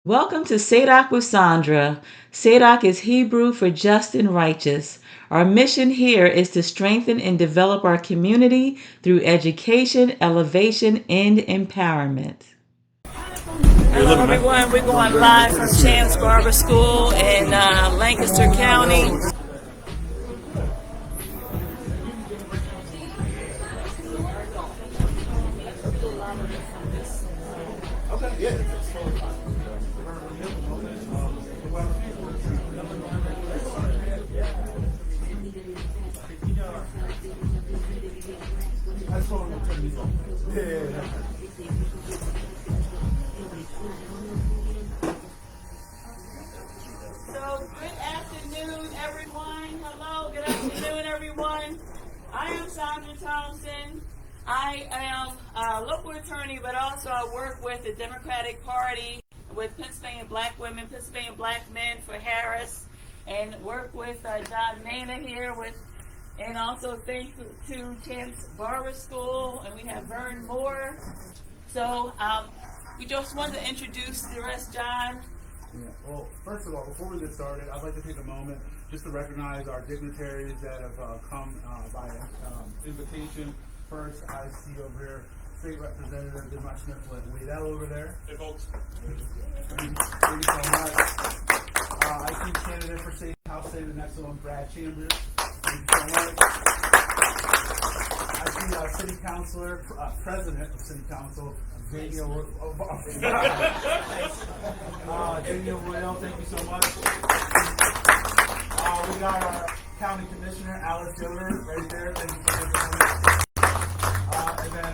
Welcome to Sadok with Sandra. Sadok is Hebrew for just and righteous. Our mission here is to strengthen and develop our community through education, elevation, and empowerment. Hello everyone, we're going live from Champs Barber School in Lancaster County. So, good afternoon, everyone. Hello, good afternoon, everyone. I am Sandra Thompson. I am a local attorney, but also I work with the Democratic Party, with Pennsylvania Black Women, Pennsylvania Black Men for Harris, and work with John Maynard here and also thanks to Champs Barber School, and we have Vern Moore. So we just wanted to introduce the rest, John. Yeah. Well, first of all, before we get started, I'd like to take a moment just to recognize our dignitaries that have come by invitation. First, I see over here State Representative Denmark Smith Wade over there. Hey, folks. Thank you so much. I see candidate for State House Senate next to him, Brad Chambers. Thank you so much. I see City Councilor, President of City Council, Daniel Daniel Royale, thank you so much. We got our County Commissioner, Alice Yoder, right there. Thank you for joining us. And then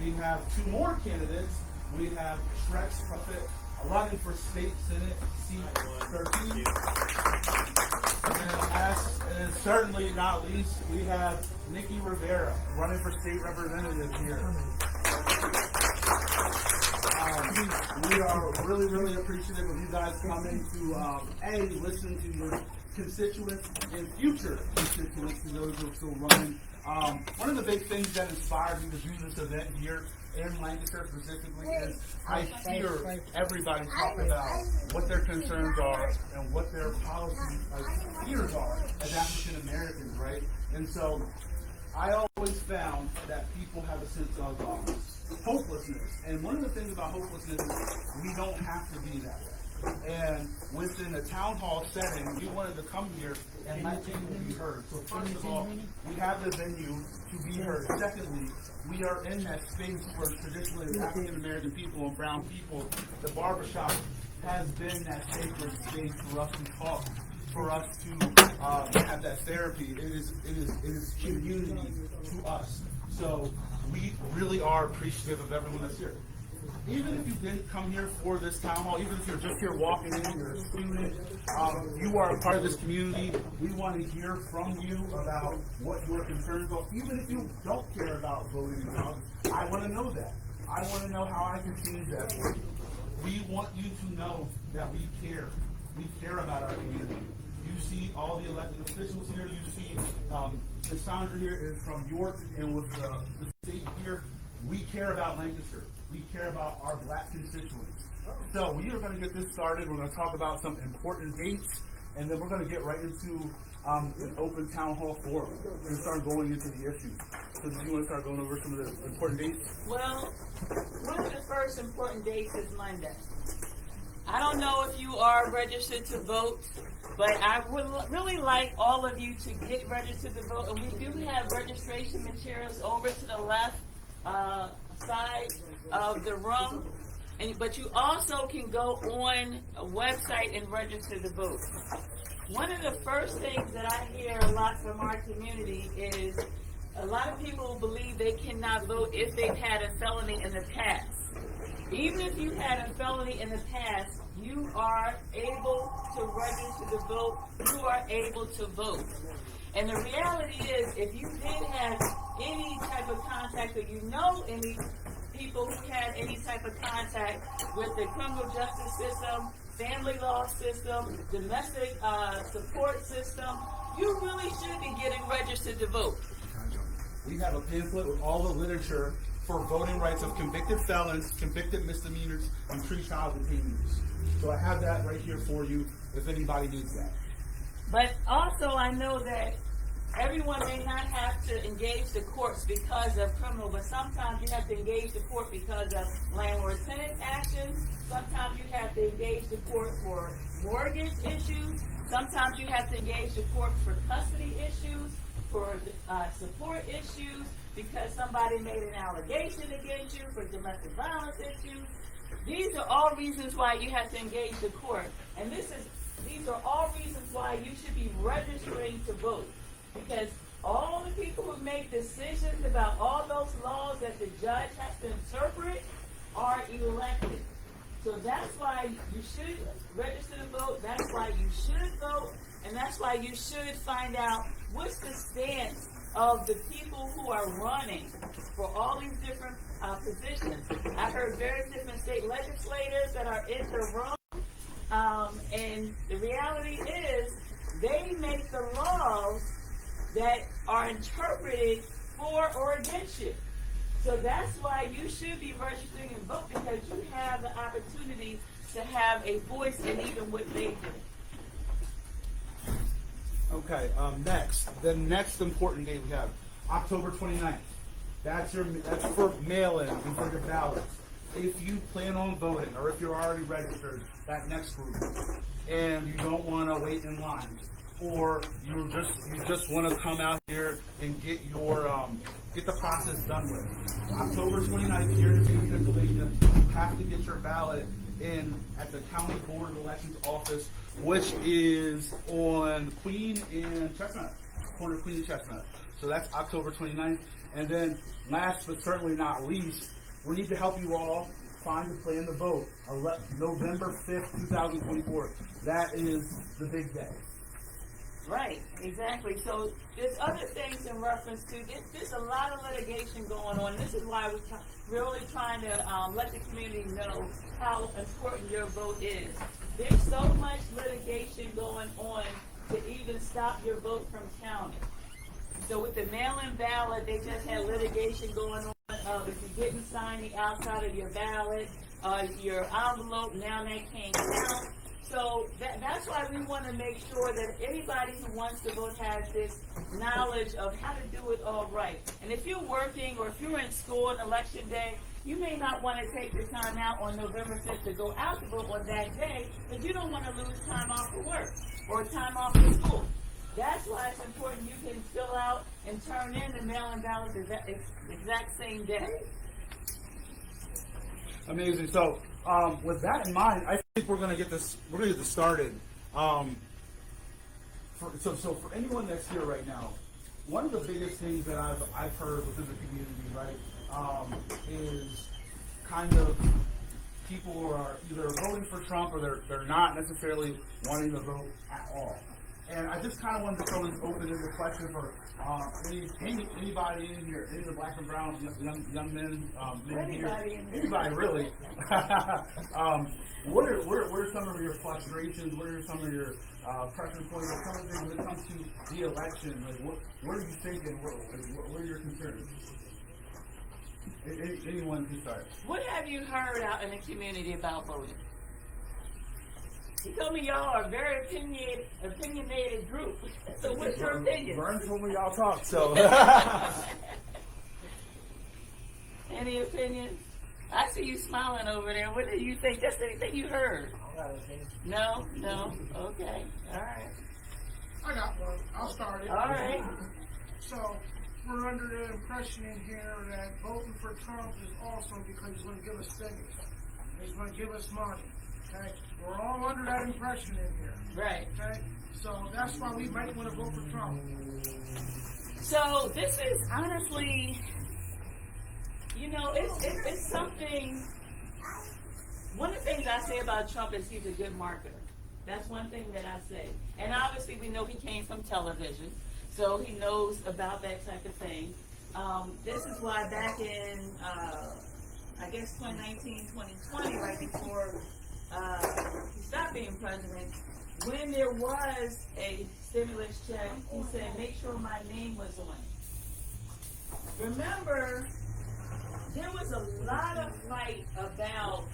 we have two more candidates. We have Shrek's Puppet, running for State Senate seat 13. And then last, and certainly not least, we have Nikki Rivera, running for State Representative here. We are really, really appreciative of you guys coming to, listen to your constituents and future constituents, to those who are still running. One of the big things that inspired me to do this event here in Lancaster specifically is I hear everybody talk about what their concerns are and what their policy fears are as African Americans, right? And so I always found that people have a sense of hopelessness. And one of the things about hopelessness is we don't have to be that way. And within a town hall setting, we wanted to come here and let people be heard. So first of all, we have the venue to be heard. Secondly, we are in that space where traditionally African American people and brown people, the barbershop has been that sacred space for us to talk, for us to have that therapy. It is community to us. So we really are appreciative of everyone that's here. Even if you didn't come here for this town hall, even if you're just here walking in, you're a student, you are a part of this community. We want to hear from you about what your concerns are. Even if you don't care about voting out, I want to know that. I want to know how I can change that for you. We want you to know that we care. We care about our community. You see all the elected officials here. You see Cassandra here is from York and with the state here. We care about Lancaster. We care about our black constituents. So we are going to get this started. We're going to talk about some important dates, and then we're going to get right into an open town hall forum and start going into the issues. So do you want to start going over some of the important dates? Well, one of the first important dates is Monday. I don't know if you are registered to vote, but I would really like all of you to get registered to vote. And we do have registration materials over to the left side of the room, but you also can go on a website and register to vote. One of the first things that I hear a lot from our community is a lot of people believe they cannot vote if they've had a felony in the past. Even if you had a felony in the past, you are able to register to vote. You are able to vote. And the reality is, if you did have any type of contact, or you know any people who had any type of contact with the criminal justice system, family law system, domestic support system, you really should be getting registered to vote. we have a pamphlet with all the literature for voting rights of convicted felons, convicted misdemeanors, and pre-trial detainees. So I have that right here for you if anybody needs that. But also, I know that everyone may not have to engage the courts because of criminal, but sometimes you have to engage the court because of landlord-tenant actions. Sometimes you have to engage the court for mortgage issues. Sometimes you have to engage the court for custody issues, for support issues, because somebody made an allegation against you, for domestic violence issues. These are all reasons why you have to engage the court. And these are all reasons why you should be registering to vote. Because all the people who make decisions about all those laws that the judge has to interpret are elected. So that's why you should register to vote, that's why you should vote, and that's why you should find out what's the stance of the people who are running for all these different positions. I heard various different state legislators that are in the room, and the reality is they make the laws that are interpreted for or against you. So that's why you should be registering and vote, because you have the opportunity to have a voice in even what they do. Okay, the next important date we have, October 29th. That's for mail-in and for your ballots. If you plan on voting, or if you're already registered, that next group, and you don't want to wait in line, or you just want to come out here and get the process done with. October 29th here in Pennsylvania, you have to get your ballot in at the County Board of Elections office, which is on Queen and Chestnut, corner of Queen and Chestnut. So that's October 29th. And then last but certainly not least, we need to help you all find a plan to vote. November 5th, 2024. That is the big day. Right, exactly. So there's other things in reference to, there's a lot of litigation going on. This is why we're really trying to let the community know how important your vote is. There's so much litigation going on to even stop your vote from counting. So with the mail-in ballot, they just had litigation going on. If you didn't sign the outside of your ballot, your envelope, now that can't count. So that's why we want to make sure that anybody who wants to vote has this knowledge of how to do it all right. And if you're working or if you're in school on election day, you may not want to take the time out on November 5th to go out to vote on that day, because you don't want to lose time off for work or time off for school. That's why it's important you can fill out and turn in the mail-in ballots the exact same day. Amazing. So with that in mind, I think we're going to get this started. So for anyone that's here right now, one of the biggest things that I've heard within the community, right, is kind of people who are either voting for Trump or they're not necessarily wanting to vote at all. And I just kind of wanted to throw this open-ended question for anybody in here, any of the black and brown young men, anybody really. What are some of your frustrations? What are some of your pressure points? Some of the things when it comes to the election? Like, what are you thinking? What are your concerns? Anyone can start. What have you heard out in the community about voting? He told me y'all are a very opinionated group. So what's your opinion? Vern told me y'all talk, so. Any opinions? I see you smiling over there. What do you think? Just anything you heard? No? Okay. All right. I got one. I'll start it. All right. So, we're under the impression in here that voting for Trump is awesome because he's going to give us stimulus. He's going to give us money. Okay? We're all under that impression in here. Right. Okay? So, that's why we might want to vote for Trump. So, this is honestly, it's something. One of the things I say about Trump is he's a good marketer. That's one thing that I say. And obviously we know he came from television, so he knows about that type of thing. This is why back in, 2019, 2020, right before he stopped being president, when there was a stimulus check, he said, make sure my name was on it. remember, there was a lot of fight about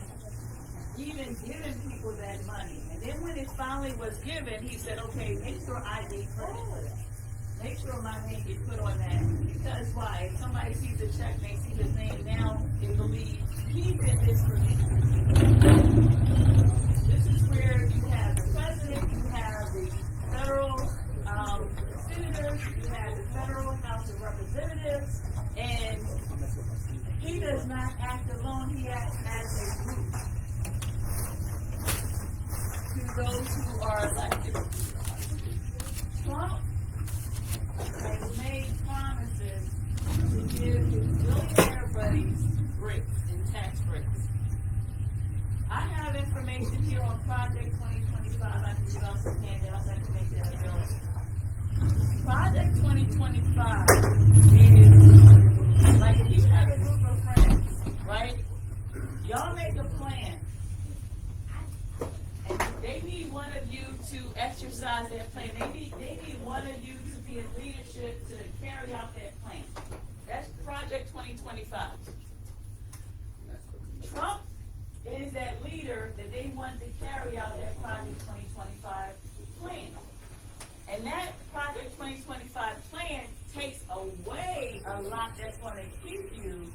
even giving people that money. And then when it finally was given, he said, okay, make sure I get credit for that. Make sure my name gets put on that. Because why? If somebody sees a check, they see his name now, they believe he did this for me. This is where you have the president, you have the federal senators, you have the federal House of Representatives, and he does not act alone, he acts as a group. To those who are elected, Trump has made promises to give his billionaire buddies breaks and tax breaks. I have information here on Project 2025. I can give out some handouts. I can make that available. Project 2025 is like if you have a group of friends, right? Y'all make a plan. And they need one of you to exercise that plan. They need one of you to be in leadership to carry out that plan. That's Project 2025. Trump is that leader that they want to carry out that Project 2025 plan. And that Project 2025 plan takes away a lot that's going to keep you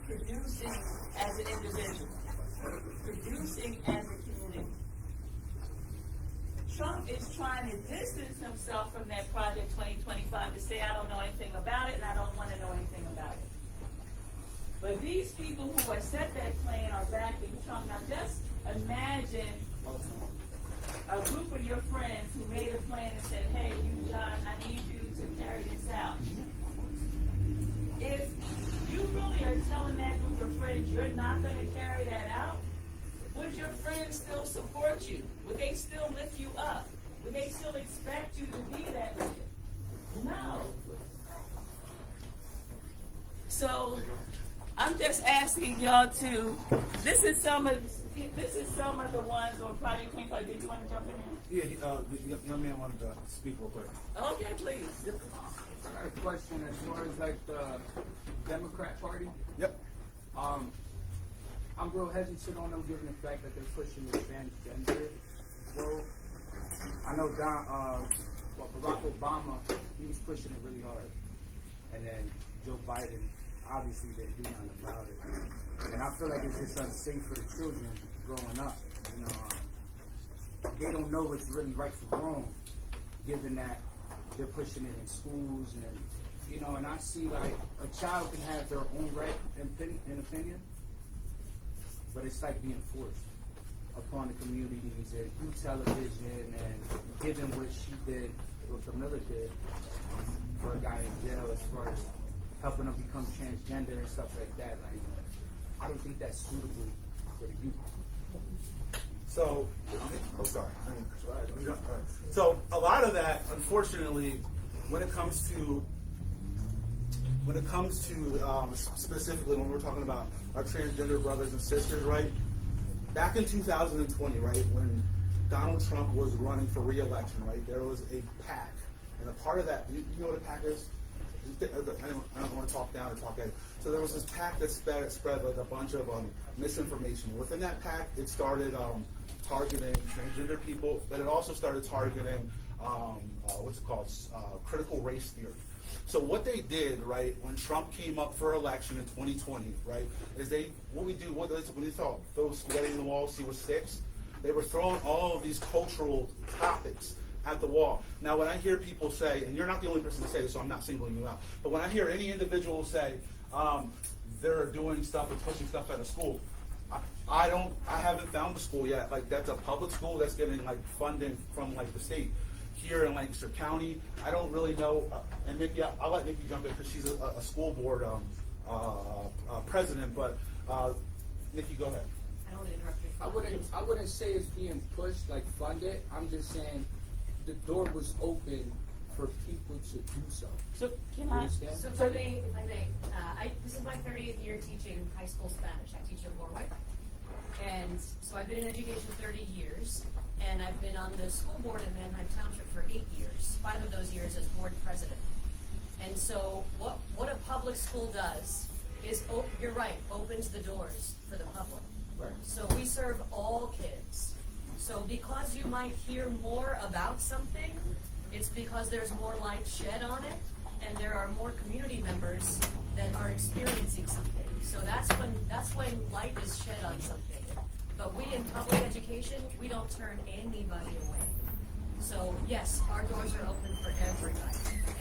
producing as an individual, producing as a community. Trump is trying to distance himself from that Project 2025 to say, I don't know anything about it and I don't want to know anything about it. But these people who have set that plan are backing Trump. Now just imagine a group of your friends who made a plan and said, hey, you John, I need you to carry this out. If you really are telling that group of friends you're not going to carry that out, would your friends still support you? Would they still lift you up? Would they still expect you to be that leader? No. So I'm just asking y'all to. This is some of the ones on Project 25. Did you want to jump in here? Yeah, the young man wanted to speak real quick. Okay, please. I got a question as far as like the Democrat Party. Yep. I'm real hesitant on them given the fact that they're pushing the transgender world. I know Barack Obama, he was pushing it really hard. And then Joe Biden obviously didn't do nothing about it. And I feel like it's just unsafe for the children growing up. You know, they don't know what's really right from wrong, given that they're pushing it in schools and, you know, and I see like a child can have their own right and opinion, but it's like being forced upon the communities and through television and given what she did, what Camilla did for a guy in jail as far as helping him become transgender and stuff like that. Like, I don't think that's suitable for the youth. So, So a lot of that, unfortunately, when it comes to specifically when we're talking about our transgender brothers and sisters, right? Back in 2020, right, when Donald Trump was running for re-election, right, there was a PAC, and a part of that, you know what a PAC is? I don't want to talk down or talk at it. So there was this PAC that spread like a bunch of misinformation. Within that PAC, it started targeting transgender people, but it also started targeting critical race theory. So what they did, right, when Trump came up for election in 2020, right, is when they thought those spaghetti in the wall, see what sticks, they were throwing all of these cultural topics at the wall. Now, when I hear people say, and you're not the only person to say this, so I'm not singling you out, but when I hear any individual say they're doing stuff and pushing stuff at a school, I haven't found the school yet. Like, that's a public school that's getting like funding from like the state. Here in Lancaster County, I don't really know. And Nikki, I'll let Nikki jump in because she's a school board president. But Nikki, go ahead. I don't want to interrupt you. I wouldn't say it's being pushed like funded. I'm just saying the door was open for people to do so. So can You I? understand? So for me, if I may, this is my 30th year teaching high school Spanish. I teach in Warwick. And so I've been in education 30 years, and I've been on the school board in Manheim Township for 8 years, 5 of those years as board president. And so what a public school does is, you're right, opens the doors for the public. Right. So we serve all kids. So because you might hear more about something, it's because there's more light shed on it, and there are more community members that are experiencing something. So that's when light is shed on something. But we in public education, we don't turn anybody away. So yes, our doors are open for everybody.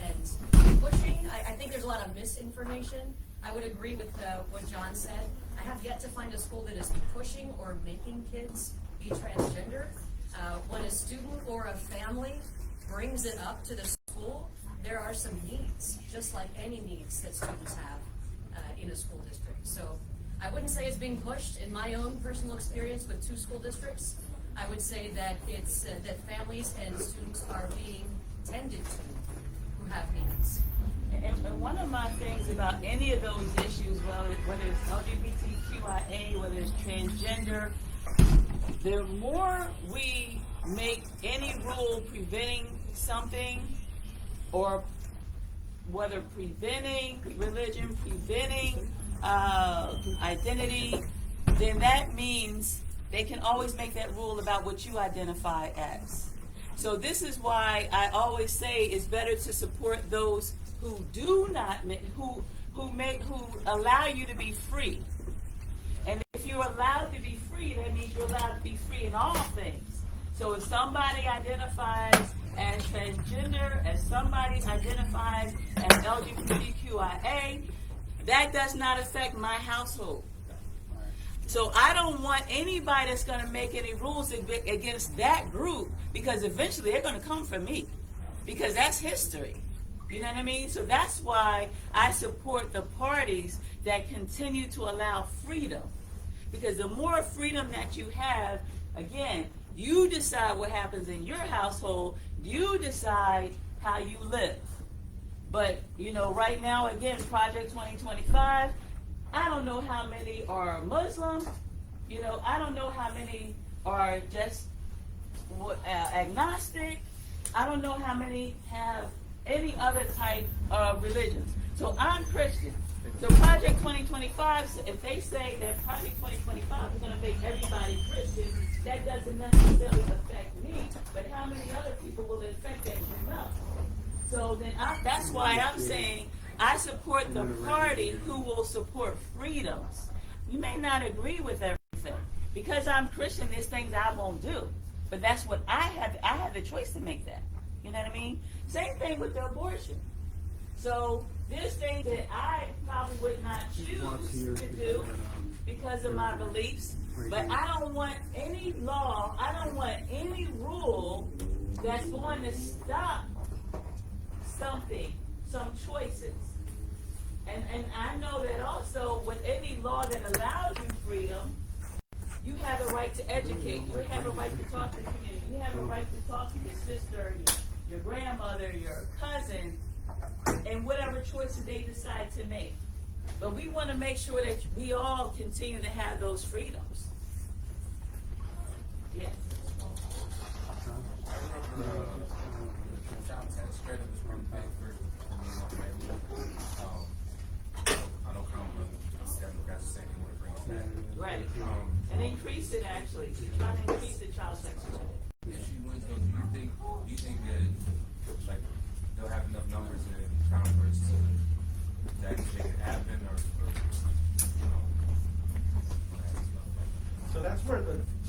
And pushing, I think there's a lot of misinformation. I would agree with what John said. I have yet to find a school that is pushing or making kids be transgender. When a student or a family brings it up to the school, there are some needs, just like any needs that students have in a school district. So I wouldn't say it's being pushed. In my own personal experience with 2 school districts, I would say that it's that families and students are being tended to who have needs. And one of my things about any of those issues, whether it's LGBTQIA, whether it's transgender, the more we make any rule preventing something, or whether preventing religion, preventing identity, then that means they can always make that rule about what you identify as. So this is why I always say it's better to support those who do not, who allow you to be free. And if you're allowed to be free, that means you're allowed to be free in all things. So if somebody identifies as transgender, as somebody identifies as LGBTQIA, that does not affect my household. So I don't want anybody that's going to make any rules against that group, because eventually they're going to come for me, because that's history. You know what I mean? So that's why I support the parties that continue to allow freedom. Because the more freedom that you have, again, you decide what happens in your household, you decide how you live. But, you know, right now, again, Project 2025, I don't know how many are Muslim. You know, I don't know how many are just agnostic. I don't know how many have any other type of religions. So I'm Christian. So Project 2025, if they say that Project 2025 is going to make everybody Christian, that doesn't necessarily affect me. But how many other people will it affect that you know? So then that's why I'm saying I support the party who will support freedoms. You may not agree with everything. Because I'm Christian, there's things I won't do. But that's what I have the choice to make that. You know what I mean? Same thing with the abortion. So there's things that I probably would not choose to do because of my beliefs. But I don't want any law, I don't want any rule that's going to stop something, some choices. And I know that also with any law that allows you freedom, you have a right to educate. You have a right to talk to the community. You have a right to talk to your sister, your grandmother, your cousin, and whatever choices they decide to make. But we want to make sure that we all continue to have those freedoms. Yeah. Right. And increase it actually. Try to increase the child sex education. Do you think that like they'll have enough numbers in Congress to actually make it happen, or you know?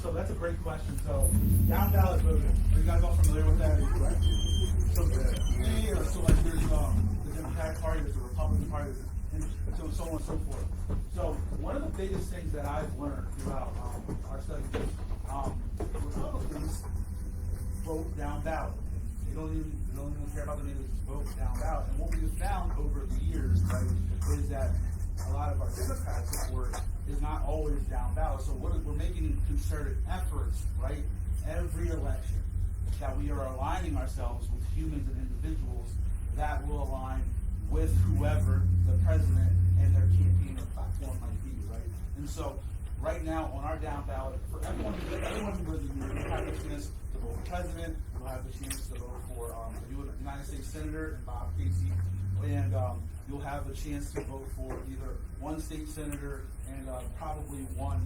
So that's a great question. So down ballot voting. Are you guys all familiar with that? Right? So like there's the Democratic Party, there's the Republican Party, and so on and so forth. So one of the biggest things that I've learned throughout our studies, Republicans vote down ballot. They don't even care about the neighbors, just vote down ballot. And what we've found over the years, right, is that a lot of our Democrat support is not always down ballot. So we're making concerted efforts, right, every election, that we are aligning ourselves with humans and individuals that will align with whoever the president and their campaign or platform might be, right? And so right now on our down ballot, for everyone who lives in New York, you'll have the chance to vote for president, you'll have the chance to vote for a United States Senator and Bob Casey, and you'll have a chance to vote for either one state senator and probably one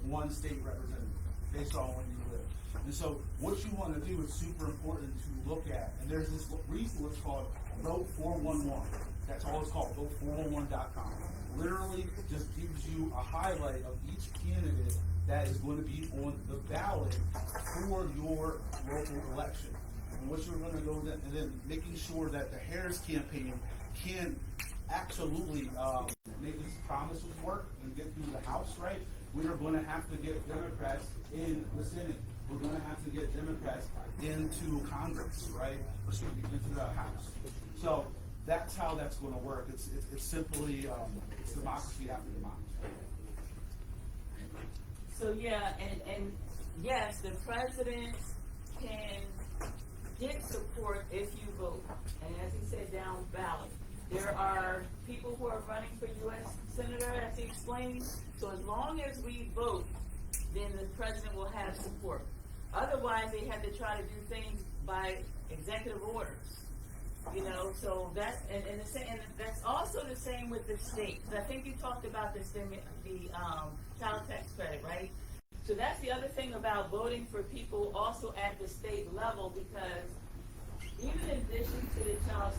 one state representative based on where you live. And so what you want to do is super important to look at. And there's this resource called Vote 411. That's all it's called, vote411.com. Literally just gives you a highlight of each candidate that is going to be on the ballot for your local election. And what you're going to go then, and then making sure that the Harris campaign can absolutely make these promises work and get through the House, right? We are going to have to get Democrats in the Senate. We're going to have to get Democrats into Congress, right? Excuse me, into the House. So that's how that's going to work. It's simply it's democracy after democracy. So yeah, and yes, the president can get support if you vote. And as he said, down ballot. There are people who are running for U.S. Senator, as he explained. So as long as we vote, then the president will have support. Otherwise, they have to try to do things by executive orders. You know, so that's and that's also the same with the state. I think you talked about the child tax credit, right? So that's the other thing about voting for people also at the state level, because even in addition to the child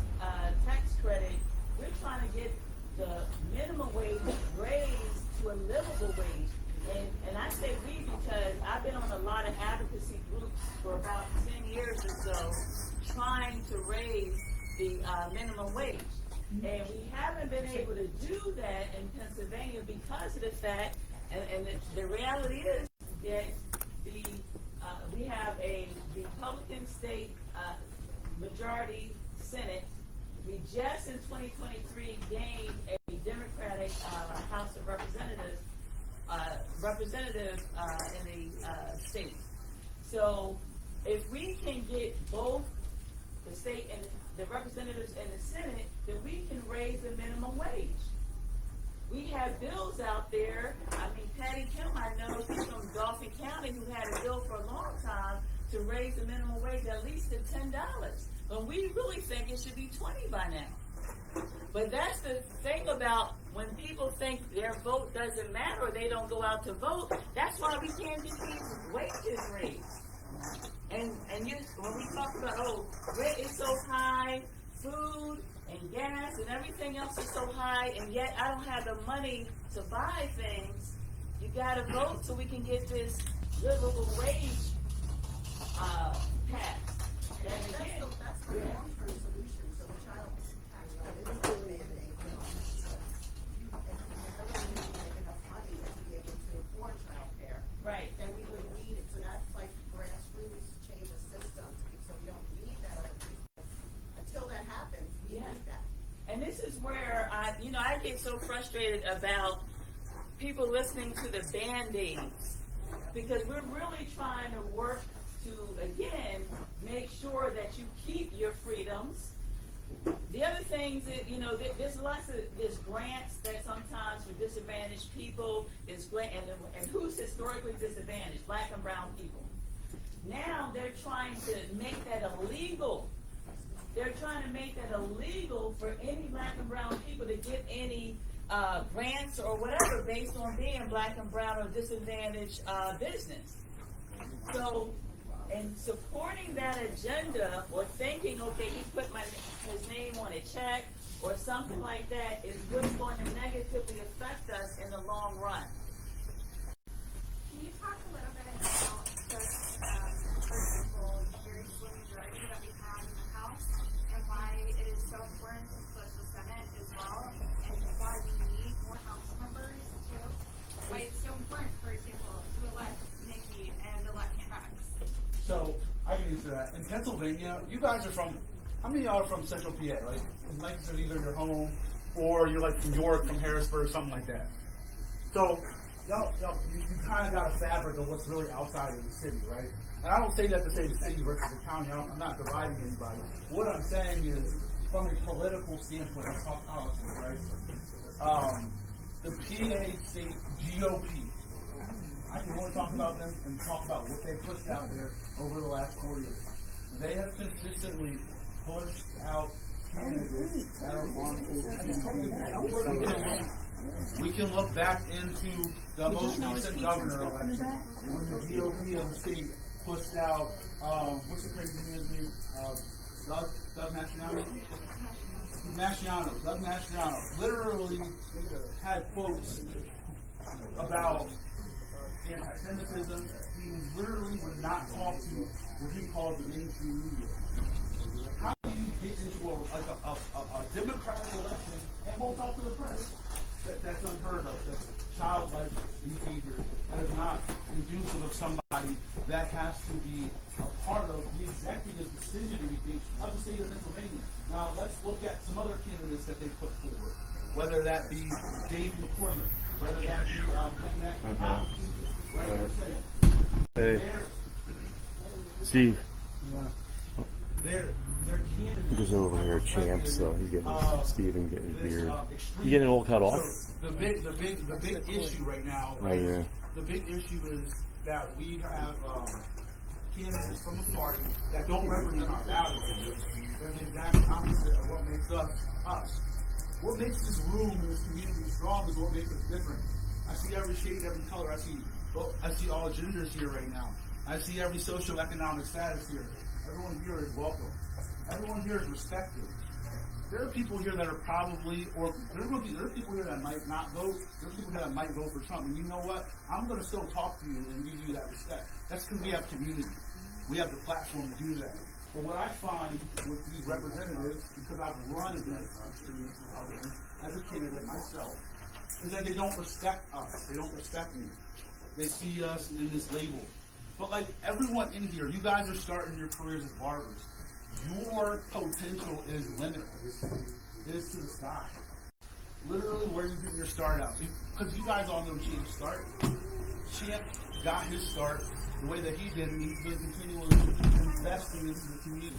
tax credit, we're trying to get the minimum wage raised to a livable wage. And I say we because I've been on a lot of advocacy groups for about 10 years or so trying to raise the minimum wage. And we haven't been able to do that in Pennsylvania because of the fact, and the reality is that we have a Republican state majority Senate. We just in 2023 gained a Democratic House of Representatives in the state. So if we can get both the state and the representatives in the Senate, then we can raise the minimum wage. We have bills out there. I mean, Patty Kim, I know, she's from Dauphin County, who had a bill for a long time to raise the minimum wage at least to $10. But we really think it should be $20 by now. But that's the thing about when people think their vote doesn't matter or they don't go out to vote, that's why we can't get these wages raised. And when we talk about, rent is so high, food and gas and everything else is so high, and yet I don't have the money to buy things, you got to vote so we can get this livable wage passed. That's the long-term solution. So the child tax credit is a mandate. And everybody needs to make enough money to be able to afford child care. Right. And we would need it. So that's like grassroots change of systems. So we don't need that other people. Until that happens, we need that. And this is where I get so frustrated about people listening to the Band-Aids, because we're really trying to work to, again, make sure that you keep your freedoms. The other things that, there's grants that sometimes for disadvantaged people is grant, and who's historically disadvantaged? Black and brown people. Now they're trying to make that illegal. They're trying to make that illegal for any black and brown people to get any grants or whatever based on being black and brown or disadvantaged business. So, in supporting that agenda or thinking, okay, he put his name on a check or something like that is really going to negatively affect us in the long run. Can you talk a little bit about just, for example, the very slim majority that we have in the House and why it is so important to split the Senate as well, and why we need more House members too? Why it's so important, for example, to elect Nikki and elect Trax. So I can answer that. In Pennsylvania, you guys are from, how many of y'all are from Central PA, right? Like you said, either your home or you're like from York, from Harrisburg, something like that. So you kind of got a fabric of what's really outside of the city, right? And I don't say that to say the city versus the county. I'm not dividing anybody. What I'm saying is, from a political standpoint, let's talk politics, right? The PA state GOP, I can only talk about them and talk about what they pushed out there over the last 4 years. They have consistently pushed out candidates that are on full. We can look back into the most recent governor election when the GOP of the state pushed out, what's the crazy man's name? Doug Mastriano literally had quotes about anti-Semitism. He literally would not talk to what he called the mainstream media. How do you get into a democratic election and won't talk to the press? That's unheard of. That's childlike behavior. That is not conducive of somebody that has to be a part of the executive decision making of the state of Pennsylvania. Now let's look at some other candidates that they put forward, whether that be Dave McCormick, whether that be Hey, Steve. They're candidates. He goes over here, Champs, so he's getting Steven getting his beard. You getting it all cut off? So the big issue right now. Right here. The big issue is that we have candidates from the party that don't represent our values. They're the exact opposite of what makes us us. What makes this room and this community strong is what makes us different. I see every shade, every color. I see all genders here right now. I see every socioeconomic status here. Everyone here is welcome. Everyone here is respected. There are people here that are probably, or there are people here that might not vote. There are people here that might vote for Trump. And you know what? I'm going to still talk to you and give you that respect. That's because we have community. We have the platform to do that. But what I find with these representatives, because I've run against extremist Republicans as a candidate myself, is that they don't respect us. They don't respect me. They see us in this label. But like everyone in here, you guys are starting your careers as barbers. Your potential is limitless. It is to the sky. Literally, where you get your start out. Because you guys all know Champ's start. Champ got his start the way that he did, and he's been continually investing into the community.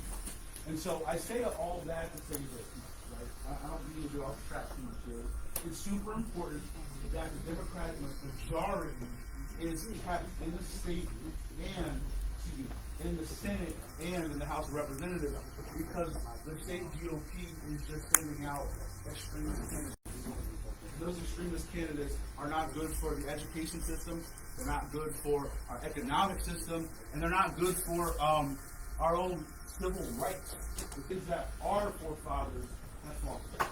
And so I say all that to say this, right? I don't mean to get off track too much here. It's super important that the Democratic majority is kept in the state and in the Senate and in the House of Representatives, because the state GOP is just sending out extremist candidates. Those extremist candidates are not good for the education system, they're not good for our economic system, and they're not good for our own civil rights, the things that our forefathers have fought for.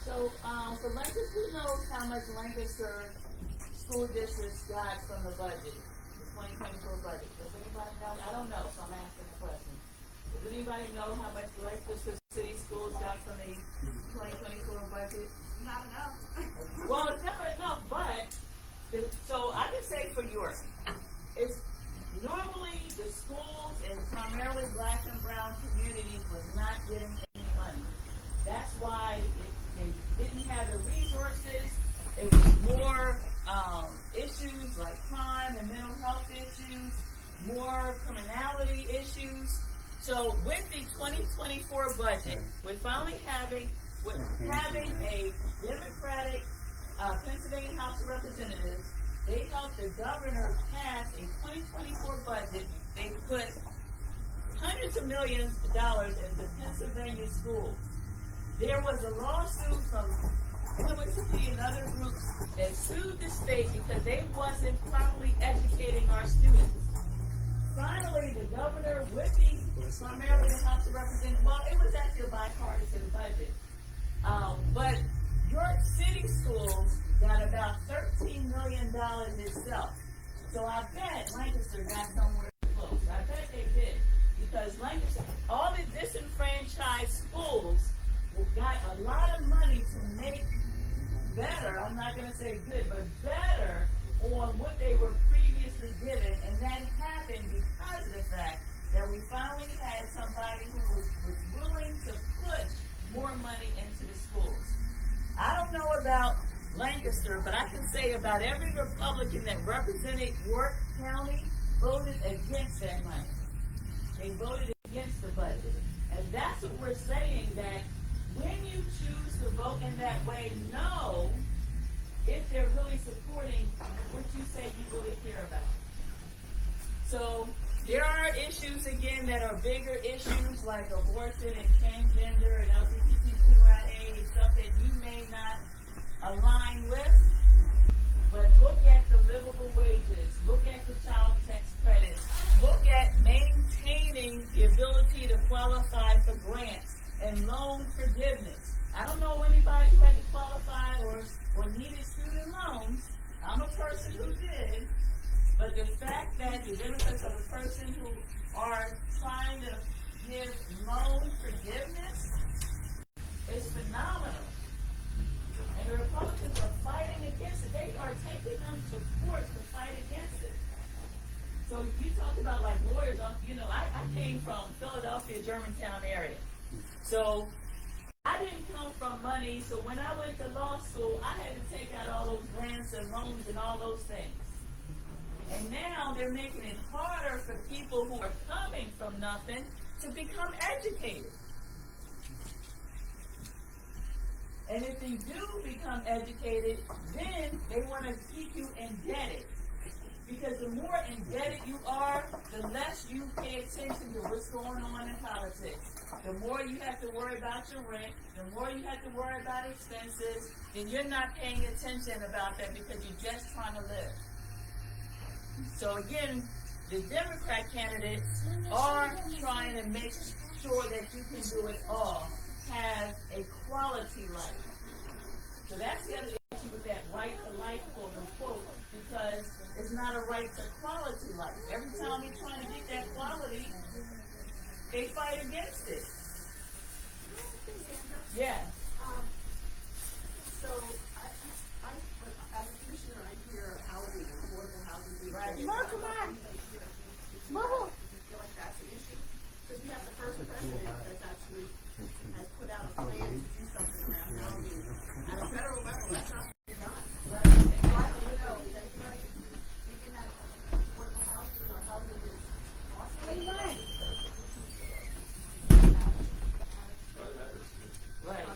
So, for Lancaster, who knows how much Lancaster school districts got from the budget, the 2024 budget? Does anybody know? I don't know, so I'm asking the question. Does anybody know how much Lancaster City Schools got from the 2024 budget? Not enough. Well, it's never enough, but, so I can say for yours, it's normally the schools in primarily black and brown communities was not getting any money. That's why they didn't have the resources. It was more issues like crime and mental health issues, more criminality issues. So with the 2024 budget, we're finally having a Democratic Pennsylvania House of Representatives. They helped the governor pass a 2024 budget. They put hundreds of millions of dollars into Pennsylvania schools. There was a lawsuit from Civic and other groups that sued the state because they wasn't properly educating our students. Finally, the governor, with the primarily the House of Representatives, well, it was actually a bipartisan budget. But York City schools got about $13 million itself. So I bet Lancaster got somewhere close. I bet they did. Because Lancaster, all the disenfranchised schools got a lot of money to make better, I'm not going to say good, but better on what they were previously given. And that happened because of the fact that we finally had somebody who was willing to put more money into the schools. I don't know about Lancaster, but I can say about every Republican that represented York County voted against that money. They voted against the budget. And that's what we're saying, that when you choose to vote in that way, know if they're really supporting what you say you really care about. So There are issues, again, that are bigger issues like abortion and transgender and LGBTQIA, stuff that you may not align with. But look at the livable wages, look at the child tax credits, look at maintaining the ability to qualify for grants and loan forgiveness. I don't know anybody who had to qualify or needed student loans. I'm a person who did. But the fact that the benefits of a person who are trying to give loan forgiveness is phenomenal. And the Republicans are fighting against it. They are taking them to court to fight against it. So you talk about like lawyers, I came from Philadelphia, Germantown area. So I didn't come from money, so when I went to law school, I had to take out all those grants and loans and all those things. And now they're making it harder for people who are coming from nothing to become educated. And if you do become educated, then they want to keep you indebted. Because the more indebted you are, the less you pay attention to what's going on in politics. The more you have to worry about your rent, the more you have to worry about expenses, then you're not paying attention about that because you're just trying to live. So again, the Democrat candidates are trying to make sure that you can do it all, have a quality life. So that's the other issue with that right to life, quote unquote, because it's not a right to quality life. Every time you're trying to get that quality, they fight against it. Yeah. So, as a commissioner, I hear housing, affordable housing being Right. Mom, come on. Mom. I feel like that's an issue. Because we have the first president that's actually has put out a plan to do something around housing at a federal level. That's not being done. So I don't know. Is anybody thinking that affordable housing or housing is awesome? Right.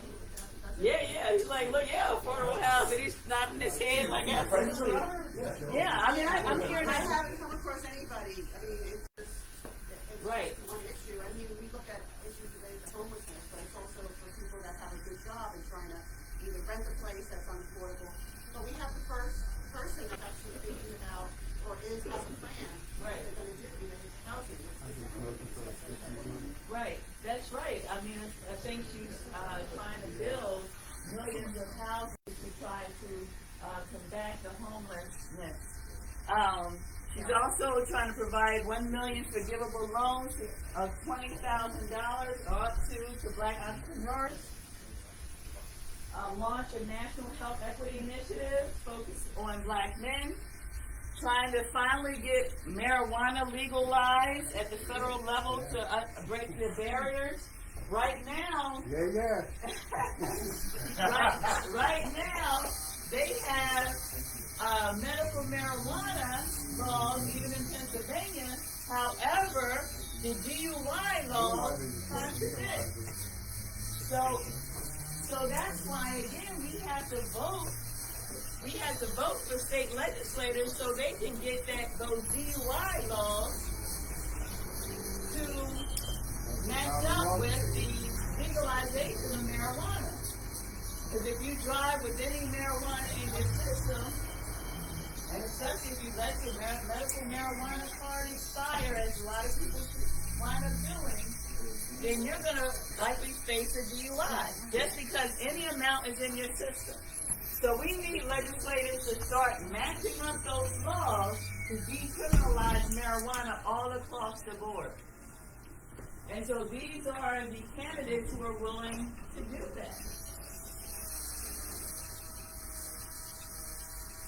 Yeah, he's like, look, affordable housing. He's nodding his head like, absolutely. Yeah, I mean, I'm hearing I that. haven't come across anybody. I mean, it's Right. one issue. I mean, we look at issues related to homelessness, but it's also for people that have a good job and trying to either rent a place that's unaffordable. But we have the first person that's actually thinking about or has a plan. Right. They're going to do related to housing. Right, that's right. I mean, I think she's trying to build millions of houses to try to combat the homelessness. She's also trying to provide 1 million forgivable loans of $20,000 up to Black entrepreneurs. Launch a national health equity initiative focused on Black men. Trying to finally get marijuana legalized at the federal level to break the barriers. Right now, right now, they have medical marijuana laws, even in Pennsylvania. However, the DUI laws contradict. So that's why, again, we have to vote. We have to vote for state legislators so they can get those DUI laws to match up with the legalization of marijuana. Because if you drive with any marijuana in your system, and especially if you let your medical marijuana card expire, as a lot of people wind up doing, then you're going to likely face a DUI just because any amount is in your system. So we need legislators to start matching up those laws to decriminalize marijuana all across the board. And so these are the candidates who are willing to do that.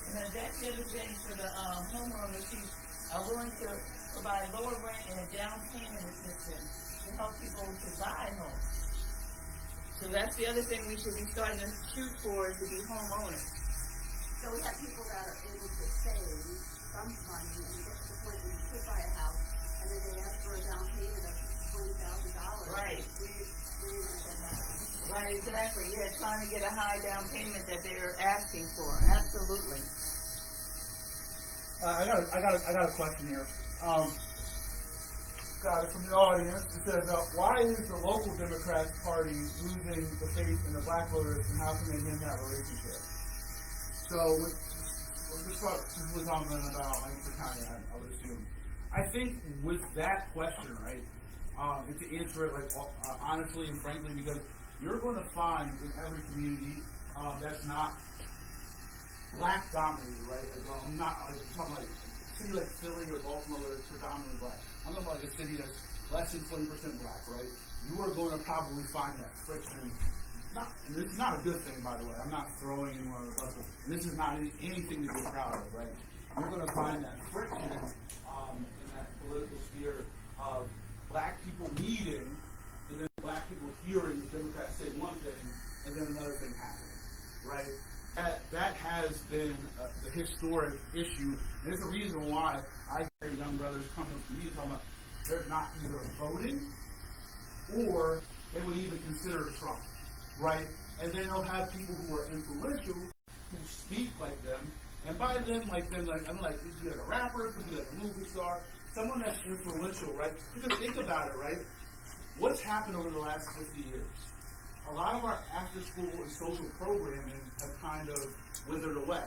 And then that's the other thing for the homeowners who are willing to provide lower rent and a down payment assistance to help people to buy homes. So that's the other thing we should be starting to shoot for, is to be homeowners. So we have people that are able to save some money and get to the point where you could buy a house, and then they ask for a down payment of $20,000. Right. Where are you going to get that? Right, exactly. Yeah, trying to get a high down payment that they're asking for. Absolutely. I got a question here. got it from the audience. It says, why is the local Democratic Party losing the faith in the black voters, and how can they end that relationship? So, this is what I'm talking about, Lancaster County, I would assume. I think with that question, right, and to answer it like honestly and frankly, because you're going to find in every community that's not black dominated, right? Like, I'm not like, talking like a city like Philly or Baltimore where it's predominantly black. I'm talking about like a city that's less than 20% black, right? You are going to probably find that friction. And this is not a good thing, by the way. I'm not throwing anyone under the bus. And this is not anything to be proud of, right? You're going to find that friction in that political sphere of black people meeting, and then black people hearing the Democrats say one thing, and then another thing happening, right? That has been the historic issue. And there's a reason why I hear young brothers coming to me talking about they're not either voting or they would even consider Trump, right? And then they'll have people who are influential who speak like them. And by them, like I'm like, it could be like a rapper, it could be like a movie star, someone that's influential, right? Because think about it, right? What's happened over the last 50 years? A lot of our after-school and social programming have kind of withered away.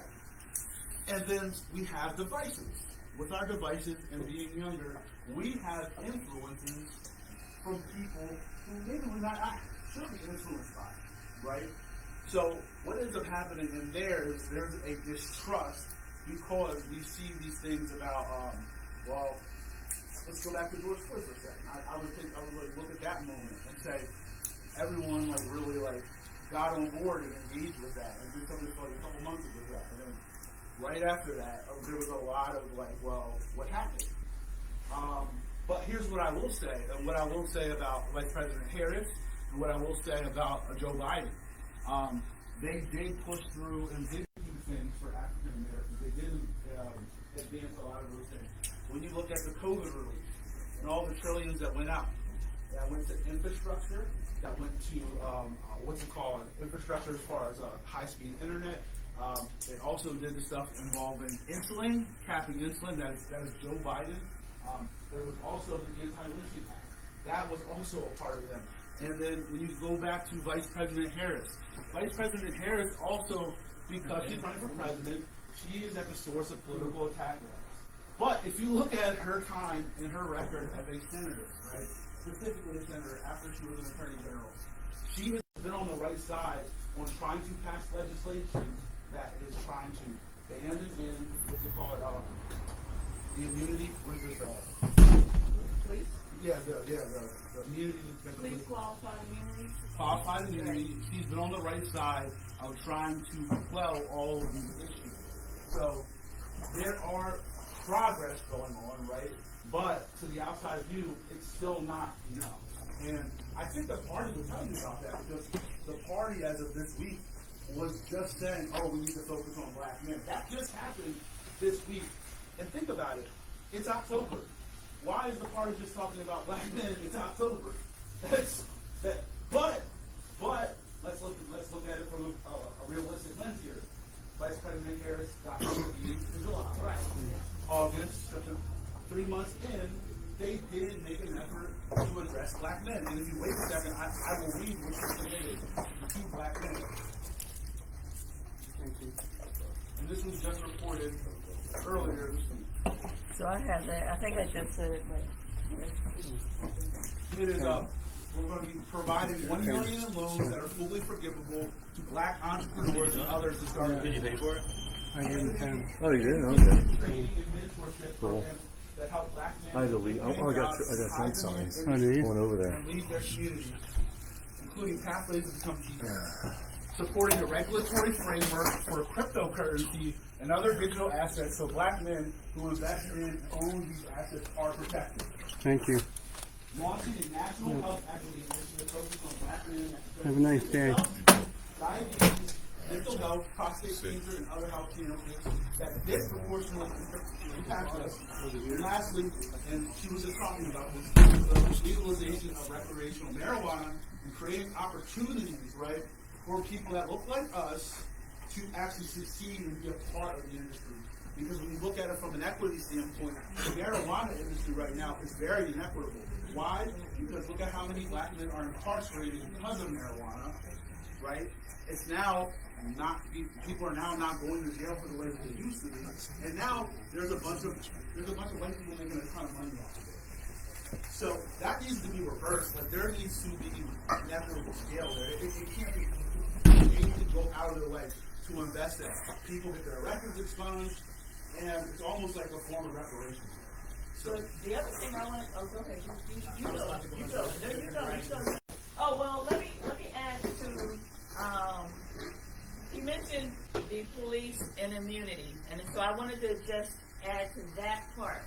And then we have devices. With our devices and being younger, we have influences from people who maybe we're not should be influenced by, right? So what ends up happening in there is there's a distrust because we see these things about, well, let's go back to George Floyd for a second. I would like look at that moment and say, everyone like really like got on board and engaged with that and did something for like a couple months ago with that. And then right after that, there was a lot of like, well, what happened? But here's what I will say, and what I will say about Vice President Harris, and what I will say about Joe Biden. They did push through and did do things for African Americans. They did advance a lot of those things. When you look at the COVID relief and all the trillions that went out, that went to infrastructure, that went to infrastructure as far as high-speed internet. It also did the stuff involving insulin, capping insulin. That is Joe Biden. There was also the anti-lynching act. That was also a part of them. And then when you go back to Vice President Harris also, because she's running for president, she is at the source of political attack. But if you look at her time and her record as a senator, right, specifically a senator after she was an attorney general, she has been on the right side on trying to pass legislation that is trying to ban and in what they call it, the immunity, what is this, Please? Yeah, the immunity. Please qualified immunity. Qualified immunity. She's been on the right side of trying to quell all of these issues. So there are progress going on, right? But to the outside view, it's still not enough. And I think the party will tell you about that because the party, as of this week, was just saying, oh, we need to focus on black men. That just happened this week. And think about it. It's October. Why is the party just talking about black men? It's October. But let's look at it from a realistic lens here. Vice President Harris got in July, right? August, 3 months in, they did make an effort to address black men. And if you wait a second, I will read what she submitted to black men. And this was just reported earlier this week. So I have that. I think I just said it, but It is up. We're going to be providing $1 million in loans that are fully forgivable to black entrepreneurs and others to start a business. I gave him 10. Oh, you did? Okay. Training and mentorship Cool. programs that help black men I had to leave. I got 10 signs. Going over there. and lead their communities, including pathways to become cheaper. Supporting a regulatory framework for cryptocurrency and other digital assets so black men who invest in and own these assets are protected. Thank you. Launching a national health equity initiative focused on black men. Have a nice day. Diabetes, mental health, prostate cancer, and other health challenges that disproportionately impact us. And lastly, and she was just talking about this, the legalization of recreational marijuana and creating opportunities, right, for people that look like us to actually succeed and be a part of the industry. Because when you look at it from an equity standpoint, the marijuana industry right now is very inequitable. Why? Because look at how many black men are incarcerated because of marijuana, right? It's now not, people are now not going to jail for the way that they used to be. And now there's a bunch of white people making a ton of money off of it. So that needs to be reversed. Like, there needs to be an equitable scale there. It can't be, they need to go out of their way to invest in. People get their records expunged, and it's almost like a form of reparations. So the other thing I want, oh, go ahead, you go. There you go. Oh, well, let me add to, you mentioned the police and immunity, and so I wanted to just add to that part.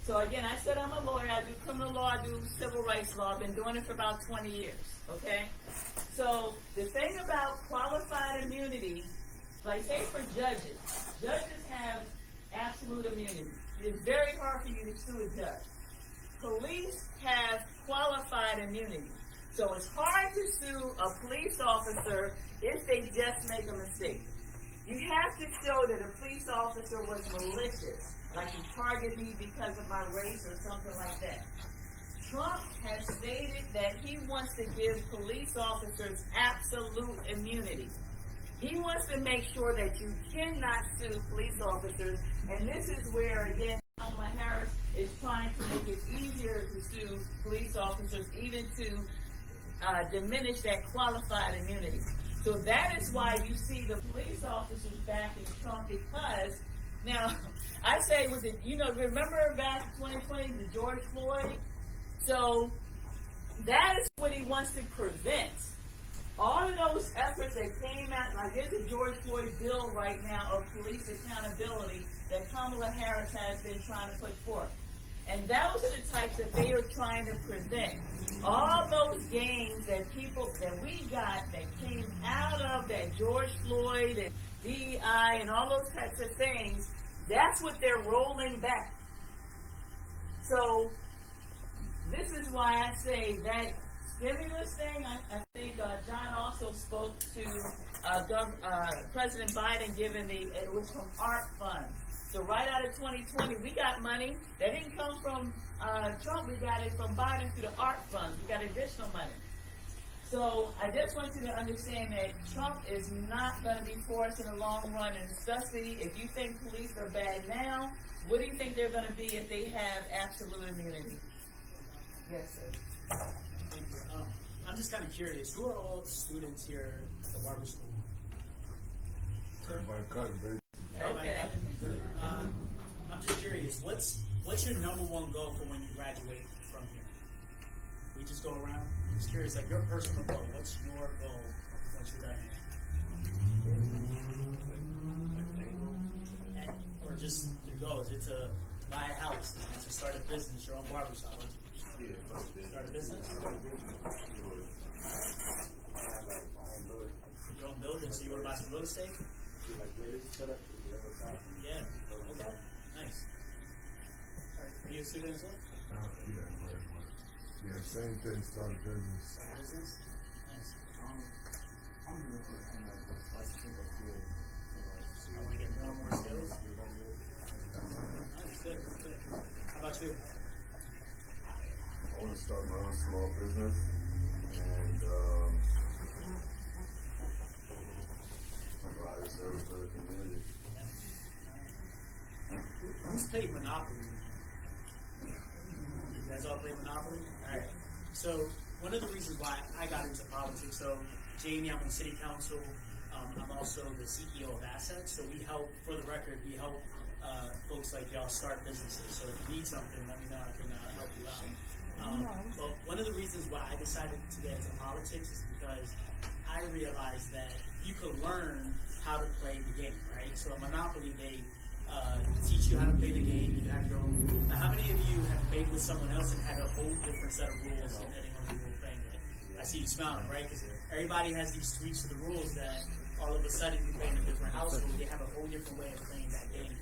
So again, I said I'm a lawyer, I do criminal law, I do civil rights law, I've been doing it for about 20 years, okay? So the thing about qualified immunity, like say for judges have absolute immunity. It's very hard for you to sue a judge. Police have qualified immunity. So it's hard to sue a police officer if they just make a mistake. You have to show that a police officer was malicious, like he targeted me because of my race or something like that. Trump has stated that he wants to give police officers absolute immunity. He wants to make sure that you cannot sue police officers, and this is where, again, Kamala Harris is trying to make it easier to sue police officers, even to diminish that qualified immunity. So that is why you see the police officers backing Trump, because now I say with it, remember back in 2020, the George Floyd? So that is what he wants to prevent. All of those efforts that came out, like there's a George Floyd bill right now of police accountability that Kamala Harris has been trying to put forth. And those are the types that they are trying to prevent. All those gains that we got that came out of that George Floyd and DEI and all those types of things, that's what they're rolling back. So this is why I say that stimulus thing, I think John also spoke to President Biden giving it was from ARP funds. So right out of 2020, we got money that didn't come from Trump, we got it from Biden through the ARP funds. We got additional money. So I just want you to understand that Trump is not going to be for us in the long run, and especially if you think police are bad now, what do you think they're going to be if they have absolute immunity? Yes, sir. I'm just kind of curious. Who are all the students here at the barber school? My cousin, baby. Okay. I'm just curious. What's your number one goal for when you graduate from here? We just go around. I'm just curious, like your personal goal. What's your goal once you're done here? Or just your goal? Is it to buy a house? Is it to start a business, your own barbershop? Start a business? Your own building, so you want to buy some real estate? Yeah. Okay. Nice. Are you a student as well? Yeah, same thing, start a business. Start a business? Nice. I want to get more skills. Nice, good, good. How about you? I want to start my own small business and provide a service for the community. Who's played Monopoly? You guys all play Monopoly? Alright. So, one of the reasons why I got into politics, so Jamie, I'm on city council. I'm also the CEO of Assets. So we help, for the record, we help folks like y'all start businesses. So if you need something, let me know. I can help you out. But one of the reasons why I decided to get into politics is because I realized that you could learn how to play the game, right? So a Monopoly, they teach you how to play the game. You have your own rules. Now, how many of you have played with someone else and had a whole different set of rules depending on who you're playing with? I see you smiling, right? Because everybody has these tweaks to the rules that all of a sudden you play in a different household. They have a whole different way of playing that game.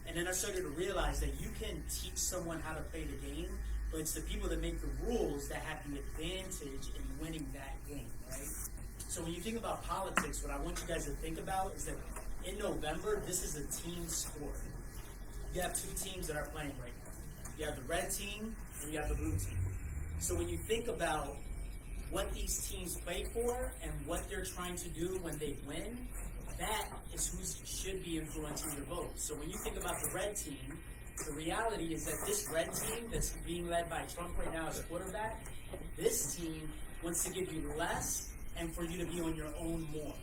And then I started to realize that you can teach someone how to play the game, but it's the people that make the rules that have the advantage in winning that game, right? So when you think about politics, what I want you guys to think about is that in November, this is a team sport. You have two teams that are playing right now. You have the red team and you have the blue team. So when you think about what these teams play for and what they're trying to do when they win, that is who should be influencing your vote. So when you think about the red team, the reality is that this red team that's being led by Trump right now as quarterback, this team wants to give you less and for you to be on your own more,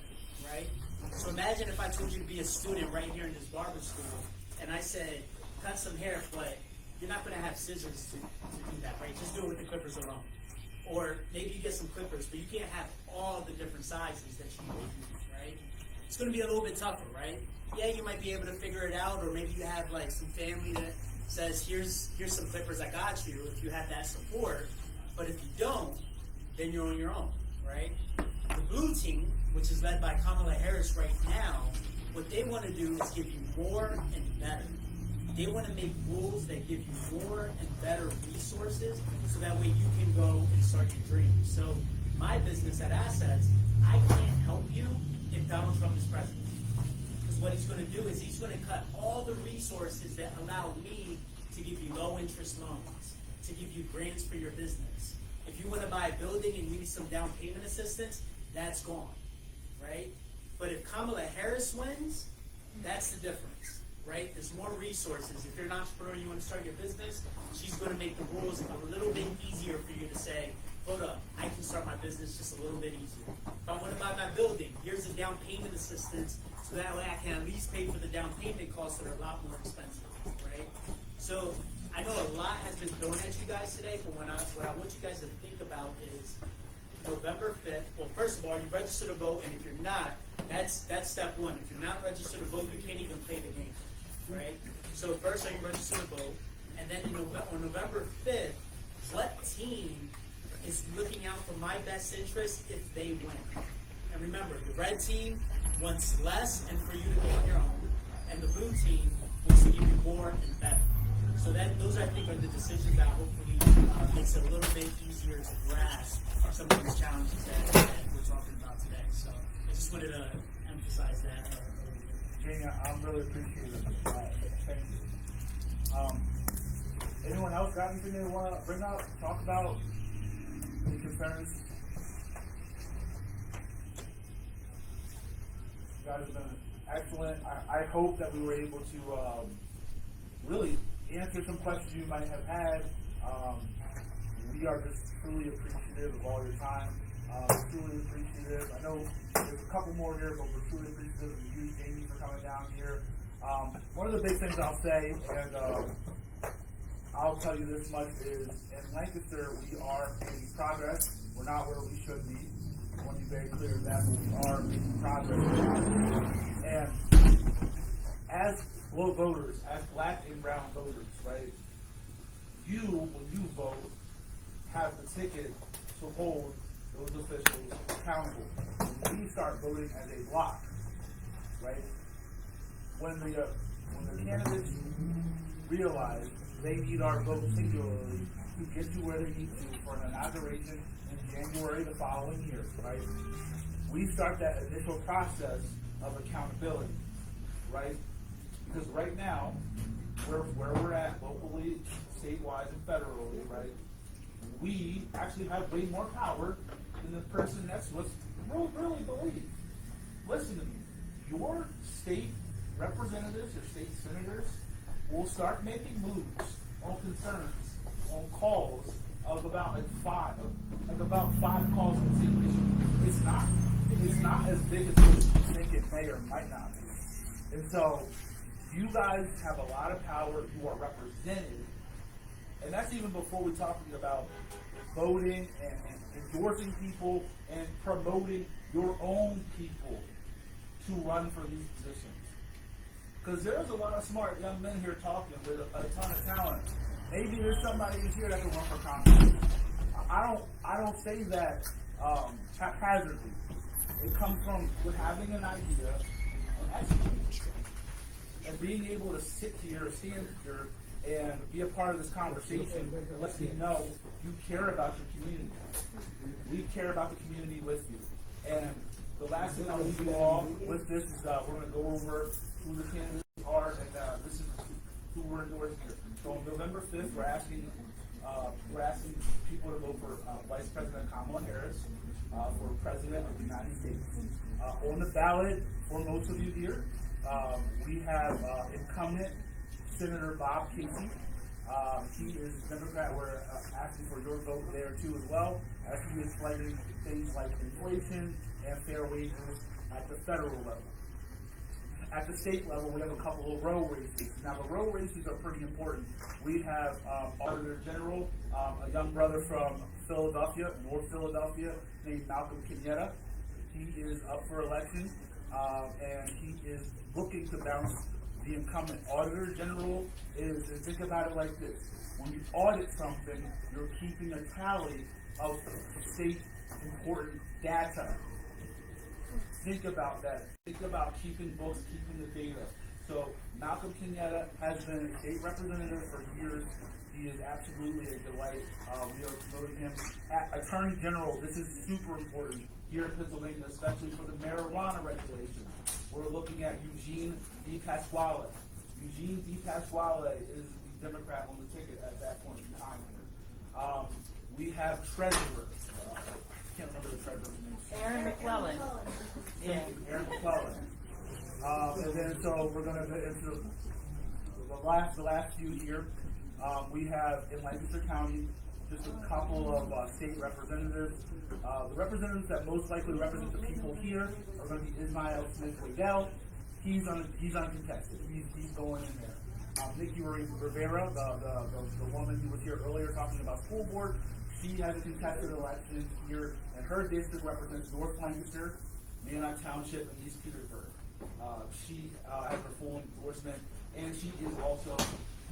right? So imagine if I told you to be a student right here in this barber school, and I said, cut some hair, but you're not going to have scissors to do that, right? Just do it with the clippers alone. Or maybe you get some clippers, but you can't have all the different sizes that you use, right? It's going to be a little bit tougher, right? Yeah, you might be able to figure it out, or maybe you have like some family that says, here's some clippers, I got you, if you have that support. But if you don't, then you're on your own, right? The blue team, which is led by Kamala Harris right now, what they want to do is give you more and better. They want to make rules that give you more and better resources so that way you can go and start your dreams. So my business at Assets, I can't help you if Donald Trump is president. Because what he's going to do is he's going to cut all the resources that allow me to give you low interest loans, to give you grants for your business. If you want to buy a building and you need some down payment assistance, that's gone, right? But if Kamala Harris wins, that's the difference, right? There's more resources. If you're an entrepreneur and you want to start your business, she's going to make the rules a little bit easier for you to say, hold up, I can start my business just a little bit easier. If I want to buy my building, here's a down payment assistance, so that way I can at least pay for the down payment costs that are a lot more expensive, right? So I know a lot has been thrown at you guys today, but what I want you guys to think about is November 5th. Well, first of all, you register to vote, and if you're not, that's step one. If you're not registered to vote, you can't even play the game, right? So first, are you registered to vote? And then on November 5th, what team is looking out for my best interest if they win? And remember, the red team wants less and for you to go on your own, and the blue team wants to give you more and better. So those, I think, are the decisions that hopefully makes it a little bit easier to grasp some of these challenges that we're talking about today. So I just wanted to emphasize that. Jamie, I'm really appreciative of that. Thank you. Anyone else got anything they want to bring up, talk about, any concerns? You guys have been excellent. I hope that we were able to really answer some questions you might have had. We are just truly appreciative of all your time. Truly appreciative. I know there's a couple more here, but we're truly appreciative of you, Jamie, for coming down here. One of the big things I'll say, and I'll tell you this much, is in Lancaster, we are making progress. We're not where we should be. I want to be very clear of that, but we are making progress. And as low voters, as black and brown voters, right, you, when you vote, have the ticket to hold those officials accountable. When we start voting as a block, right, when the candidates realize they need our vote singularly to get to where they need to for an inauguration in January the following year, right, we start that initial process of accountability, right? Because right now, where we're at locally, statewide, and federally, right, we actually have way more power than the person that's what's really believe. Listen to me. Your state representatives or state senators will start making moves on concerns, on calls of about five calls in the same issue. It's not as big as you think it may or might not be. And so you guys have a lot of power. You are represented. And that's even before we're talking about voting and endorsing people and promoting your own people to run for these positions. Because there's a lot of smart young men here talking with a ton of talent. Maybe there's somebody in here that can run for Congress. I don't say that haphazardly. It comes from having an idea and executing it. And being able to sit here, stand here, and be a part of this conversation lets me know you care about your community. We care about the community with you. And the last thing I'll leave you all with this is we're going to go over who the candidates are, and this is who we're endorsing here. So on November 5th, we're asking people to vote for Vice President Kamala Harris for President of the United States. On the ballot, for most of you here, we have incumbent Senator Bob Casey. He is a Democrat. We're asking for your vote there too as well, as he is fighting things like inflation and fair wages at the federal level. At the state level, we have a couple of row races. Now, the row races are pretty important. We have Auditor General, a young brother from Philadelphia, North Philadelphia, named Malcolm Kenyatta. He is up for election, and he is looking to bounce the incumbent. Auditor General is, and think about it like this: when you audit something, you're keeping a tally of state important data. Think about that. Think about keeping books, keeping the data. So Malcolm Kenyatta has been a state representative for years. He is absolutely a delight. We are promoting him. Attorney General, this is super important here in Pennsylvania, especially for the marijuana regulations. We're looking at Eugene D. Pasquale. Eugene D. Pasquale is the Democrat on the ticket at that point in time. We have Treasurer. I can't remember the treasurer's name. Aaron McClellan. Yeah. Aaron McClellan. And then so we're going to get into the last few here. We have in Lancaster County just a couple of state representatives. The representatives that most likely represent the people here are going to be Ismael Smith-Waddell. He's uncontested. He's going in there. Nikki Rivera, the woman who was here earlier talking about school board, she has a contested election here, and her district represents North Lancaster, Mannock Township, and East Petersburg. She has her full endorsement, and she is also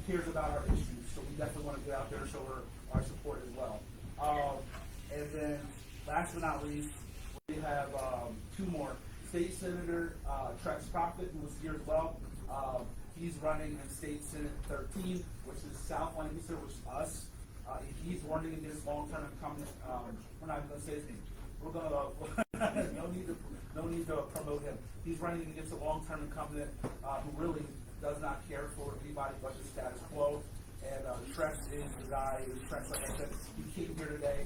cares about our issues, so we definitely want to get out there and show her our support as well. And then, last but not least, we have two more. State Senator Trex Profit, who was here as well. He's running in State Senate 13, which is South Lancaster, which is us. He's running against long-term incumbent. We're not going to say his name. We're going to no need to promote him. He's running against a long-term incumbent who really does not care for anybody but the status quo. And Trex is the guy. Trex, like I said, he came here today.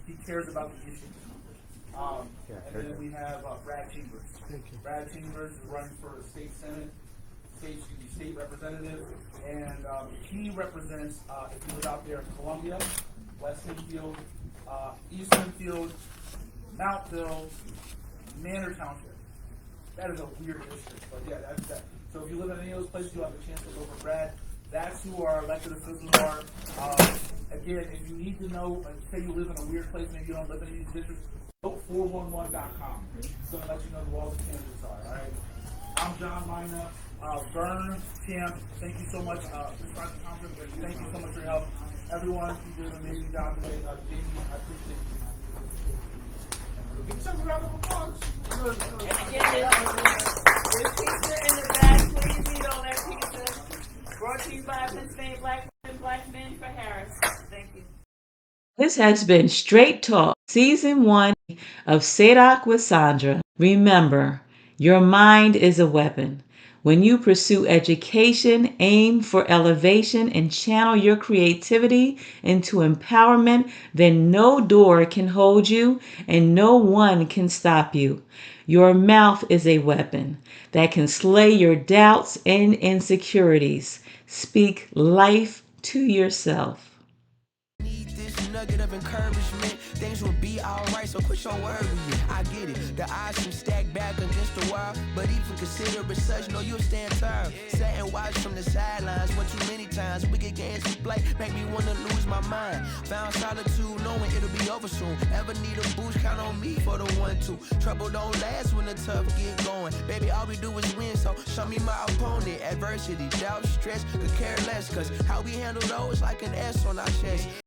He cares about the issues. And then we have Brad Chambers. Brad Chambers is running for the state senate, state representative, and he represents, if you look out there, Columbia, West Enfield, East Enfield, Mountville, Manor Township. That is a weird district, but yeah, that's that. So if you live in any of those places, you'll have a chance to go for Brad. That's who our elected officials are. Again, if you need to know, say you live in a weird place, maybe you don't live in these districts, vote 411.com. It's going to let you know who all the candidates are, all right? I'm John Mina. Vern, Champ, thank you so much. Thank you so much for your help. Everyone, you did an amazing job today. Jamie, I appreciate you. Give yourself a round of applause. And again, there's pizza in the back. Please eat all that pizza. Brought to you by Pennsylvania Black Men for Harris. Thank you. This has been Straight Talk, Season 1 of Sadak with Sandra. Remember, your mind is a weapon. When you pursue education, aim for elevation, and channel your creativity into empowerment, then no door can hold you and no one can stop you. Your mouth is a weapon that can slay your doubts and insecurities. Speak life to yourself. Nugget of encouragement, things will be alright, so quit your worrying. I get it, the odds seem stacked back against the wall, but even consider it such, know you'll stand tall. Sat and watch from the sidelines, one too many times, wicked games to play, make me wanna lose my mind. Found solitude, knowing it'll be over soon. Ever need a boost, count on me for the 1-2. Trouble don't last when the tough get going. Baby, all we do is win, so show me my opponent. Adversity, doubt, stress, could care less, cause how we handle those like an S on our chest.